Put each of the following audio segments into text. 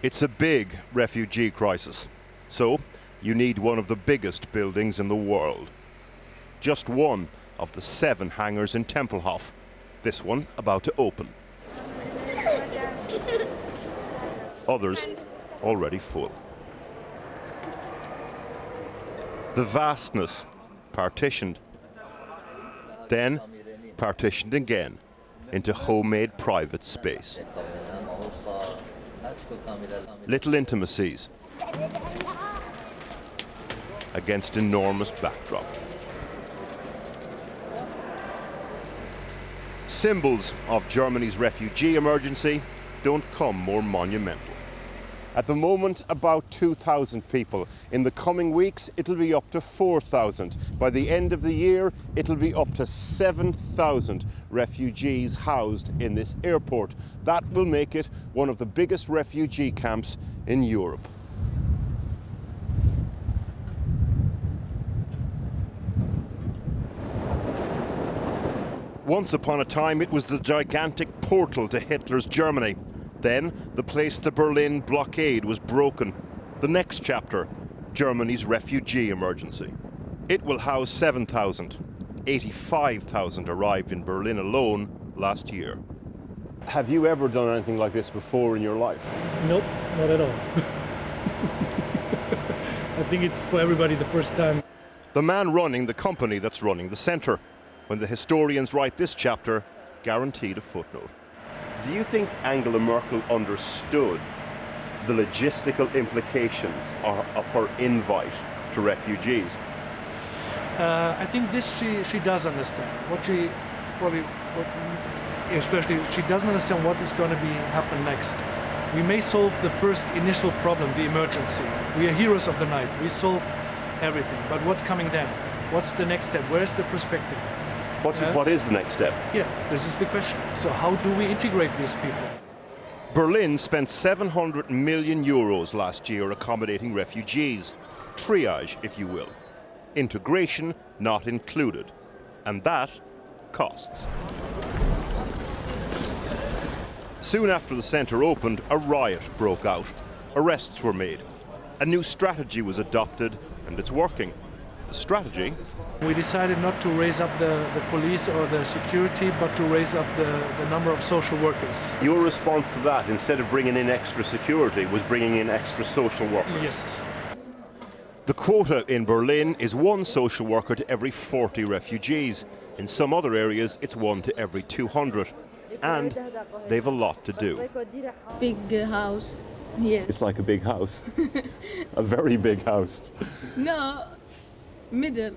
It's a big refugee crisis, so you need one of the biggest buildings in the world. Just one of the 7 hangars in Tempelhof, this one about to open. Others already full. The vastness, partitioned, then partitioned again into homemade private space. Little intimacies against enormous backdrop. Symbols of Germany's refugee emergency don't come more monumental. At the moment, about 2,000 people. In the coming weeks, it'll be up to 4,000. By the end of the year, it'll be up to 7,000 refugees housed in this airport. That will make it one of the biggest refugee camps in Europe. Once upon a time, it was the gigantic portal to Hitler's Germany. Then, the place the Berlin blockade was broken. The next chapter, Germany's refugee emergency. It will house 7,000. 85,000 arrived in Berlin alone last year. Have you ever done anything like this before in your life? Nope, not at all. I think it's for everybody the first time. The man running the company that's running the centre. When the historians write this chapter, guaranteed a footnote. Do you think Angela Merkel understood the logistical implications of her invite to refugees? I think this she does understand. Especially she doesn't understand what is going to happen next. We may solve the first initial problem, the emergency. We are heroes of the night. We solve everything. But what's coming then? What's the next step? Where's the perspective? What is the next step? Yeah, this is the question. So how do we integrate these people? Berlin spent 700 million euros last year accommodating refugees. Triage, if you will. Integration not included. And that costs. Soon after the centre opened, a riot broke out. Arrests were made. A new strategy was adopted, and it's working. The strategy? We decided not to raise up the police or the security, but to raise up the number of social workers. Your response to that, instead of bringing in extra security, was bringing in extra social workers? Yes. The quota in Berlin is 1 social worker to every 40 refugees. In some other areas, it's 1 to every 200. And they've a lot to do. Big house, yes. It's like a big house. A very big house. No, middle.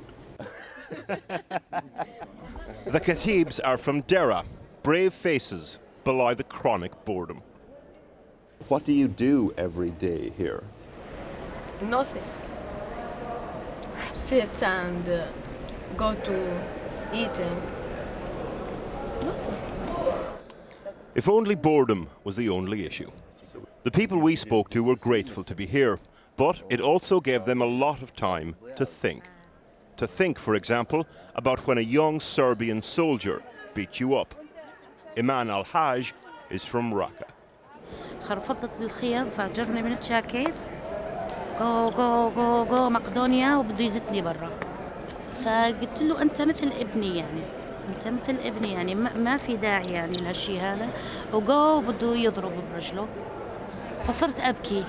The Khatibs are from Dera. Brave faces belie the chronic boredom. What do you do every day here? Nothing. Sit and go to eating. Nothing. If only boredom was the only issue. The people we spoke to were grateful to be here, but it also gave them a lot of time to think. To think, for example, about when a young Serbian soldier beat you up. Iman Al-Haj is from Raqqa. خرفطت بالخيام فجرني من الجاكيت جو جو جو جو مقدونيا وبده يزتني برا فقلت له أنت مثل ابني يعني أنت مثل ابني يعني ما في داعي يعني لهالشي هذا وجو بده يضرب برجله فصرت أبكي.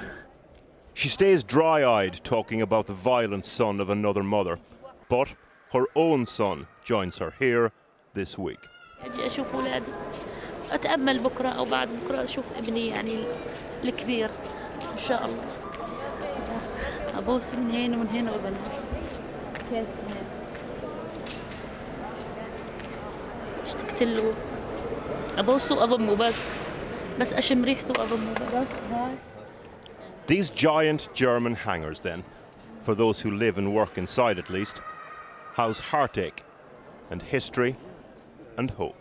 She stays dry-eyed talking about the violent son of another mother, but her own son joins her here this week. أجي أشوف أولادي أتأمل بكرة أو بعد بكرة أشوف ابني يعني الكبير إن شاء الله أبوس من هنا ومن هنا وبلد كاس اشتقت له أبوسه وأضمه بس أشم ريحته وأضمه بس. These giant German hangars then, for those who live and work inside at least, house heartache and history and hope.